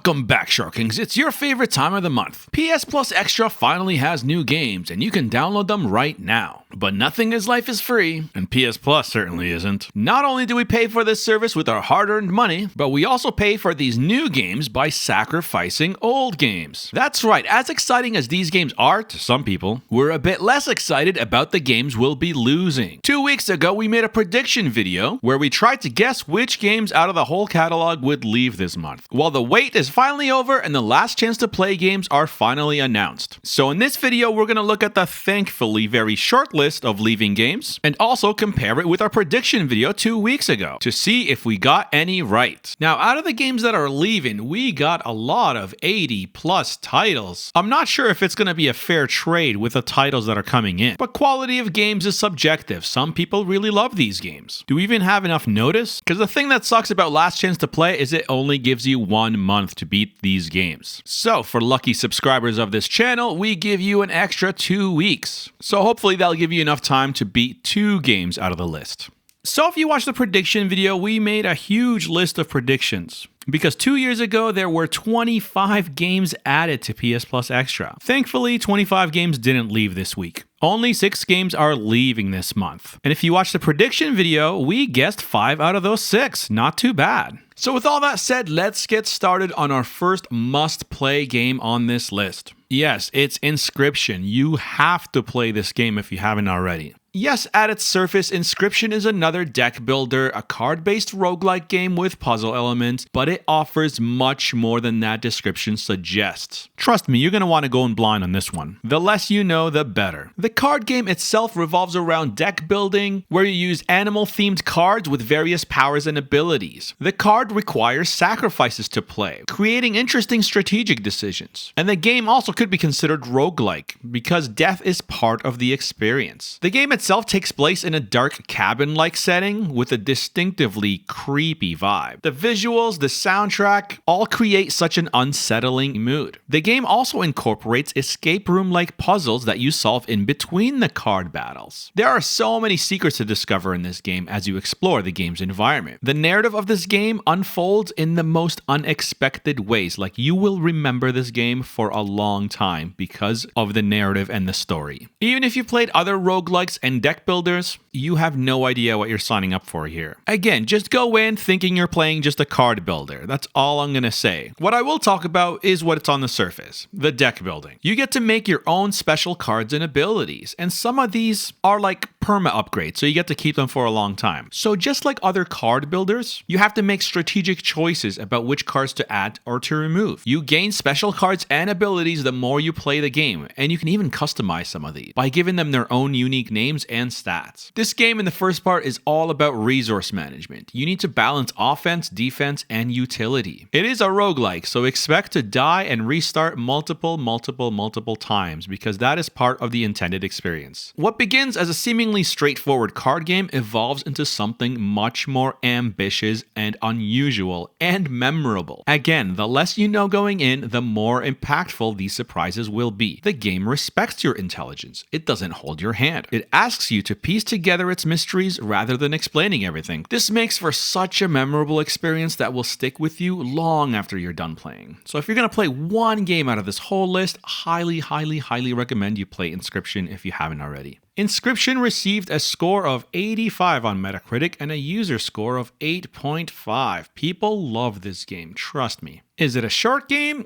Welcome back, Sharkings. It's your favorite time of the month. PS Plus Extra finally has new games, and you can download them right now. But nothing in life is free, and PS Plus certainly isn't. Not only do we pay for this service with our hard-earned money, but we also pay for these new games by sacrificing old games. That's right, as exciting as these games are to some people, we're a bit less excited about the games we'll be losing. 2 weeks ago, we made a prediction video where we tried to guess which games out of the whole catalog would leave this month. Well, the wait is finally over and the last chance to play games are finally announced. So in this video, we're going to look at the thankfully very short list of leaving games and also compare it with our prediction video 2 weeks ago to see if we got any right. Now, out of the games that are leaving, we got a lot of 80 plus titles. I'm not sure if it's going to be a fair trade with the titles that are coming in, but quality of games is subjective. Some people really love these games. Do we even have enough notice? Because the thing that sucks about Last Chance to Play is it only gives you 1 month to beat these games. So for lucky subscribers of this channel, we give you an extra 2 weeks. So hopefully that'll give you enough time to beat 2 games out of the list. So if you watched the prediction video, we made a huge list of predictions. Because 2 years ago, there were 25 games added to PS Plus Extra. Thankfully, 25 games didn't leave this week. Only 6 games are leaving this month. And if you watch the prediction video, we guessed 5 out of those 6. Not too bad. So with all that said, let's get started on our first must-play game on this list. Yes, it's Inscryption. You have to play this game if you haven't already. Yes, at its surface, Inscryption is another deck builder, a card-based roguelike game with puzzle elements, but it offers much more than that description suggests. Trust me, you're going to want to go in blind on this one. The less you know, the better. The card game itself revolves around deck building, where you use animal-themed cards with various powers and abilities. The card requires sacrifices to play, creating interesting strategic decisions. And the game also could be considered roguelike, because death is part of the experience. The game itself takes place in a dark cabin-like setting with a distinctively creepy vibe. The visuals, the soundtrack, all create such an unsettling mood. The game also incorporates escape room-like puzzles that you solve in between the card battles. There are so many secrets to discover in this game as you explore the game's environment. The narrative of this game unfolds in the most unexpected ways, like you will remember this game for a long time because of the narrative and the story. Even if you played other roguelikes and deck builders, you have no idea what you're signing up for here. Again, just go in thinking you're playing just a card builder. That's all I'm gonna say. What I will talk about is what's on the surface, the deck building. You get to make your own special cards and abilities, and some of these are like perma upgrades, so you get to keep them for a long time. So just like other card builders, you have to make strategic choices about which cards to add or to remove. You gain special cards and abilities the more you play the game, and you can even customize some of these by giving them their own unique names and stats. This game in the first part is all about resource management. You need to balance offense, defense, and utility. It is a roguelike, so expect to die and restart multiple times because that is part of the intended experience. What begins as a seemingly straightforward card game evolves into something much more ambitious and unusual and memorable. Again, the less you know going in, the more impactful these surprises will be. The game respects your intelligence. It doesn't hold your hand. It asks you to piece together its mysteries rather than explaining everything. This makes for such a memorable experience that will stick with you long after you're done playing. So if you're going to play one game out of this whole list, highly recommend you play Inscryption if you haven't already. Inscryption received a score of 85 on Metacritic and a user score of 8.5. People love this game, trust me. Is it a short game?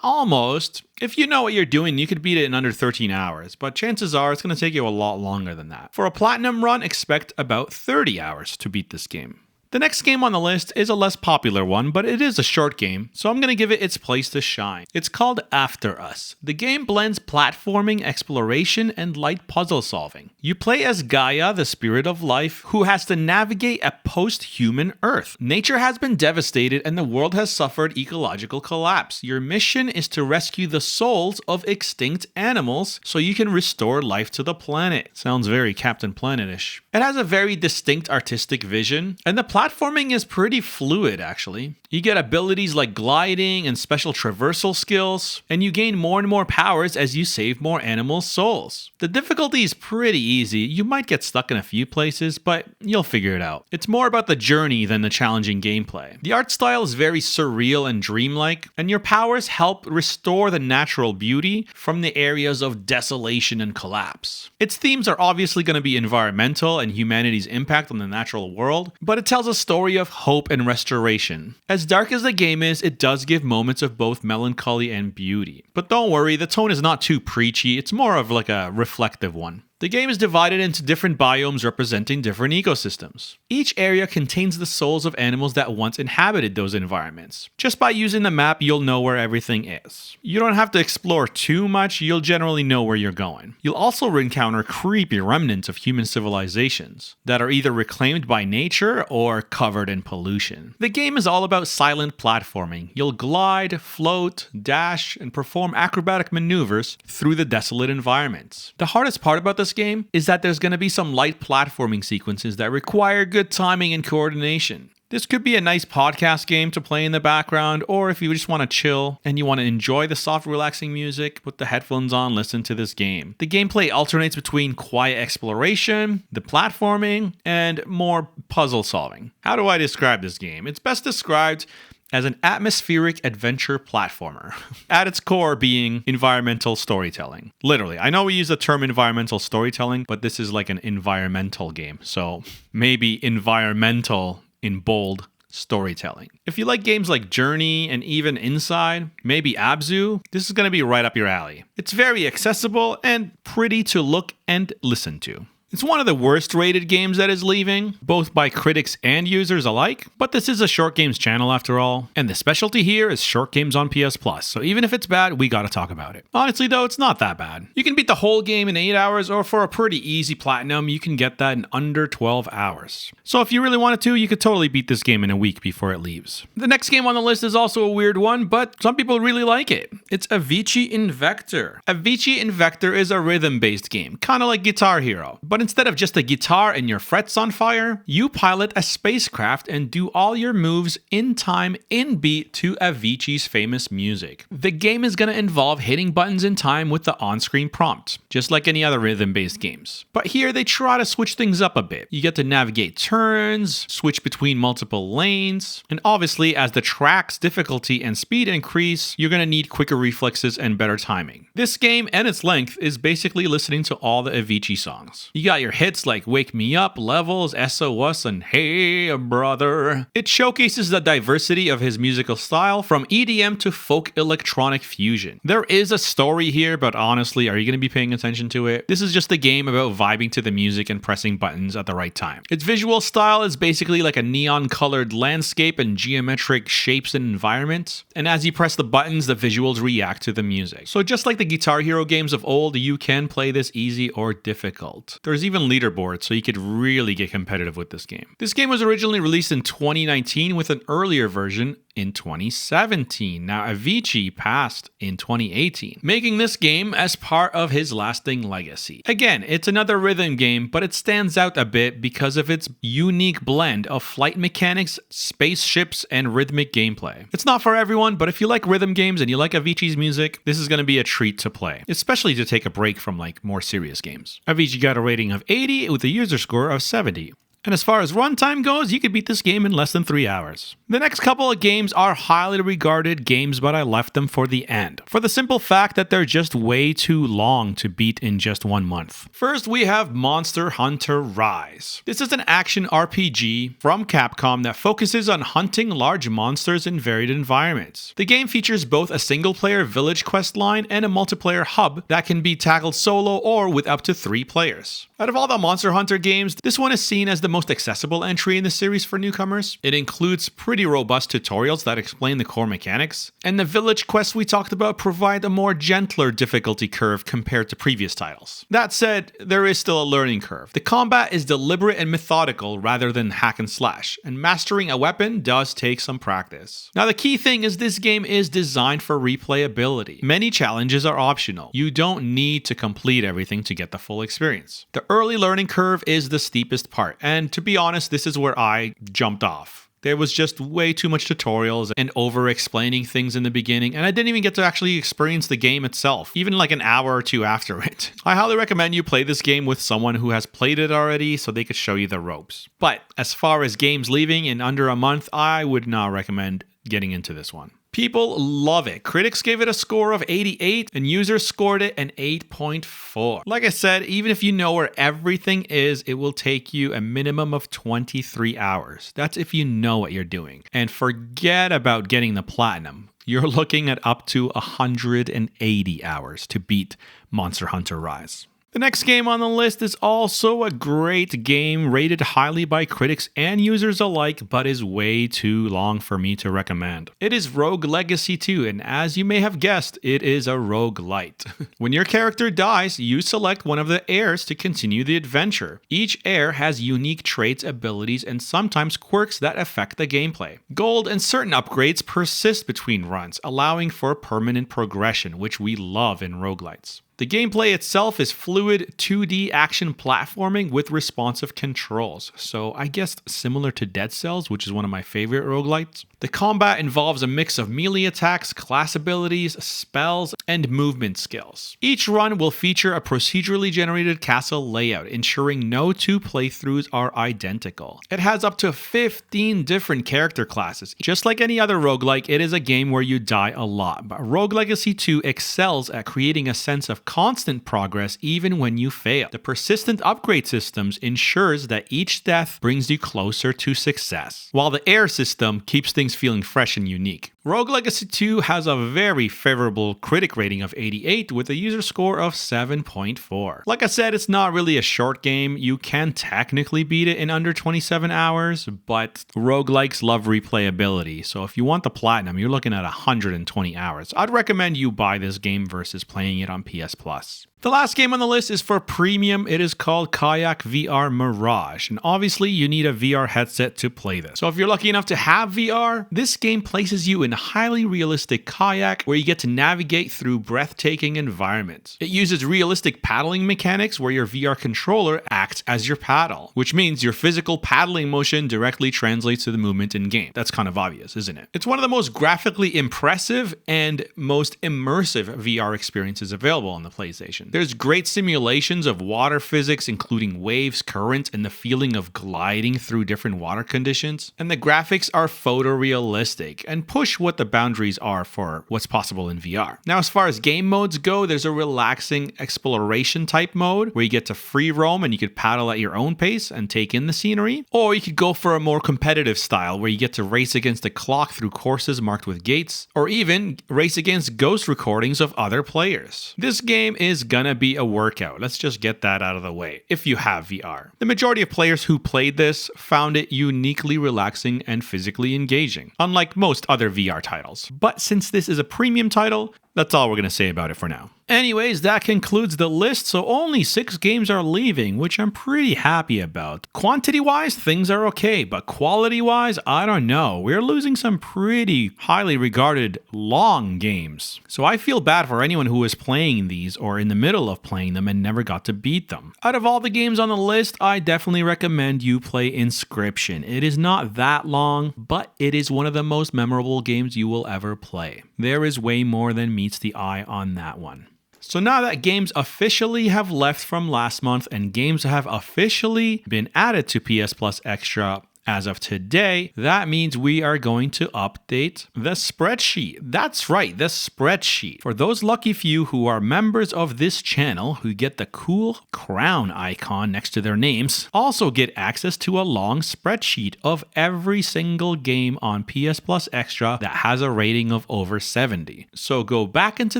Almost. If you know what you're doing, you could beat it in under 13 hours, but chances are it's going to take you a lot longer than that. For a platinum run, expect about 30 hours to beat this game. The next game on the list is a less popular one, but it is a short game, so I'm going to give it its place to shine. It's called After Us. The game blends platforming, exploration, and light puzzle solving. You play as Gaia, the spirit of life, who has to navigate a post-human Earth. Nature has been devastated and the world has suffered ecological collapse. Your mission is to rescue the souls of extinct animals so you can restore life to the planet. Sounds very Captain Planet-ish. It has a very distinct artistic vision, and the platforming is pretty fluid, actually. You get abilities like gliding and special traversal skills, and you gain more and more powers as you save more animals' souls. The difficulty is pretty easy. You might get stuck in a few places, but you'll figure it out. It's more about the journey than the challenging gameplay. The art style is very surreal and dreamlike, and your powers help restore the natural beauty from the areas of desolation and collapse. Its themes are obviously going to be environmental and humanity's impact on the natural world, but it tells a story of hope and restoration. As dark as the game is, it does give moments of both melancholy and beauty. But don't worry, the tone is not too preachy, it's more of like a reflective one. The game is divided into different biomes representing different ecosystems. Each area contains the souls of animals that once inhabited those environments. Just by using the map, you'll know where everything is. You don't have to explore too much, you'll generally know where you're going. You'll also encounter creepy remnants of human civilizations that are either reclaimed by nature or covered in pollution. The game is all about silent platforming. You'll glide, float, dash, and perform acrobatic maneuvers through the desolate environments. The hardest part about this game is that there's going to be some light platforming sequences that require good timing and coordination. This could be a nice podcast game to play in the background, or if you just want to chill and you want to enjoy the soft, relaxing music, put the headphones on, listen to this game. The gameplay alternates between quiet exploration, the platforming, and more puzzle solving. How do I describe this game? It's best described as an atmospheric adventure platformer, at its core being environmental storytelling. Literally, I know we use the term environmental storytelling, but this is like an environmental game, so maybe environmental in bold storytelling. If you like games like Journey and even Inside, maybe AVICII, this is going to be right up your alley. It's very accessible and pretty to look and listen to. It's one of the worst rated games that is leaving, both by critics and users alike, but this is a short games channel after all, and the specialty here is short games on PS Plus, so even if it's bad, we gotta talk about it. Honestly though, it's not that bad. You can beat the whole game in 8 hours, or for a pretty easy platinum, you can get that in under 12 hours. So if you really wanted to, you could totally beat this game in a week before it leaves. The next game on the list is also a weird one, but some people really like it. It's AVICII INVECTOR. AVICII INVECTOR is a rhythm-based game, kinda like Guitar Hero, but instead of just a guitar and your frets on fire, you pilot a spacecraft and do all your moves in time, in beat to AVICII's famous music. The game is going to involve hitting buttons in time with the on-screen prompt, just like any other rhythm-based games. But here they try to switch things up a bit. You get to navigate turns, switch between multiple lanes, and obviously as the track's difficulty and speed increase, you're going to need quicker reflexes and better timing. This game and its length is basically listening to all the AVICII songs. You got your hits like Wake Me Up, Levels, SOS, and Hey Brother. It showcases the diversity of his musical style from EDM to folk electronic fusion. There is a story here, but honestly, are you going to be paying attention to it? This is just a game about vibing to the music and pressing buttons at the right time. Its visual style is basically like a neon-colored landscape and geometric shapes and environments, and as you press the buttons, the visuals react to the music. So just like the Guitar Hero games of old, you can play this easy or difficult. There's even leaderboard, so you could really get competitive with this game. This game was originally released in 2019 with an earlier version in 2017. Now, AVICII passed in 2018, making this game as part of his lasting legacy. Again, it's another rhythm game, but it stands out a bit because of its unique blend of flight mechanics, spaceships, and rhythmic gameplay. It's not for everyone, but if you like rhythm games and you like AVICII's music, this is going to be a treat to play, especially to take a break from like more serious games. AVICII got a rating of 80 with a user score of 70. And as far as runtime goes, you could beat this game in less than 3 hours. The next couple of games are highly regarded games, but I left them for the end, for the simple fact that they're just way too long to beat in just 1 month. First, we have Monster Hunter Rise. This is an action RPG from Capcom that focuses on hunting large monsters in varied environments. The game features both a single-player village quest line and a multiplayer hub that can be tackled solo or with up to 3 players. Out of all the Monster Hunter games, this one is seen as the most accessible entry in the series for newcomers. It includes pretty robust tutorials that explain the core mechanics, and the village quests we talked about provide a more gentler difficulty curve compared to previous titles. That said, there is still a learning curve. The combat is deliberate and methodical rather than hack and slash, and mastering a weapon does take some practice. Now the key thing is this game is designed for replayability. Many challenges are optional. You don't need to complete everything to get the full experience. The early learning curve is the steepest part, and And to be honest, this is where I jumped off. There was just way too much tutorials and over-explaining things in the beginning, and I didn't even get to actually experience the game itself, even like an hour or two after it. I highly recommend you play this game with someone who has played it already so they could show you the ropes. But as far as games leaving in under a month, I would not recommend getting into this one. People love it. Critics gave it a score of 88 and users scored it an 8.4. Like I said, even if you know where everything is, it will take you a minimum of 23 hours. That's if you know what you're doing. And forget about getting the platinum. You're looking at up to 180 hours to beat Monster Hunter Rise. The next game on the list is also a great game, rated highly by critics and users alike, but is way too long for me to recommend. It is Rogue Legacy 2, and as you may have guessed, it is a roguelite. When your character dies, you select one of the heirs to continue the adventure. Each heir has unique traits, abilities, and sometimes quirks that affect the gameplay. Gold and certain upgrades persist between runs, allowing for permanent progression, which we love in roguelites. The gameplay itself is fluid 2D action platforming with responsive controls, so I guess similar to Dead Cells, which is one of my favorite roguelites. The combat involves a mix of melee attacks, class abilities, spells, and movement skills. Each run will feature a procedurally generated castle layout, ensuring no two playthroughs are identical. It has up to 15 different character classes. Just like any other roguelike, it is a game where you die a lot, but Rogue Legacy 2 excels at creating a sense of constant progress even when you fail. The persistent upgrade systems ensures that each death brings you closer to success, while the heir system keeps things feeling fresh and unique. Rogue Legacy 2 has a very favorable critic rating of 88 with a user score of 7.4. Like I said, it's not really a short game. You can technically beat it in under 27 hours, but roguelikes love replayability. So if you want the platinum, you're looking at 120 hours. I'd recommend you buy this game versus playing it on PS Plus. The last game on the list is for premium. It is called KAYAK VR Mirage, and obviously you need a VR headset to play this. So if you're lucky enough to have VR, this game places you in a highly realistic kayak where you get to navigate through breathtaking environments. It uses realistic paddling mechanics where your VR controller acts as your paddle, which means your physical paddling motion directly translates to the movement in game. That's kind of obvious, isn't it? It's one of the most graphically impressive and most immersive VR experiences available on the PlayStation. There's great simulations of water physics, including waves, currents, and the feeling of gliding through different water conditions. And the graphics are photorealistic and push what the boundaries are for what's possible in VR. Now, as far as game modes go, there's a relaxing exploration type mode where you get to free roam and you could paddle at your own pace and take in the scenery. Or you could go for a more competitive style where you get to race against the clock through courses marked with gates, or even race against ghost recordings of other players. This game is gonna be a workout. Let's just get that out of the way if you have VR. The majority of players who played this found it uniquely relaxing and physically engaging, unlike most other VR titles. But since this is a premium title, that's all we're going to say about it for now. Anyways, that concludes the list, so only 6 games are leaving, which I'm pretty happy about. Quantity-wise, things are okay, but quality-wise, I don't know. We're losing some pretty highly regarded long games. So I feel bad for anyone who is playing these or in the middle of playing them and never got to beat them. Out of all the games on the list, I definitely recommend you play Inscryption. It is not that long, but it is one of the most memorable games you will ever play. There is way more than meets the eye on that one. So now that games officially have left from last month and games have officially been added to PS Plus Extra as of today, that means we are going to update the spreadsheet. That's right, the spreadsheet. For those lucky few who are members of this channel who get the cool crown icon next to their names, also get access to a long spreadsheet of every single game on PS Plus Extra that has a rating of over 70. So go back into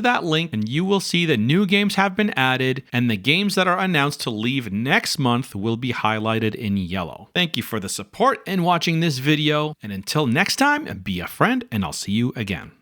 that link and you will see that new games have been added and the games that are announced to leave next month will be highlighted in yellow. Thank you for the support and watching this video, and until next time, be a friend and I'll see you again.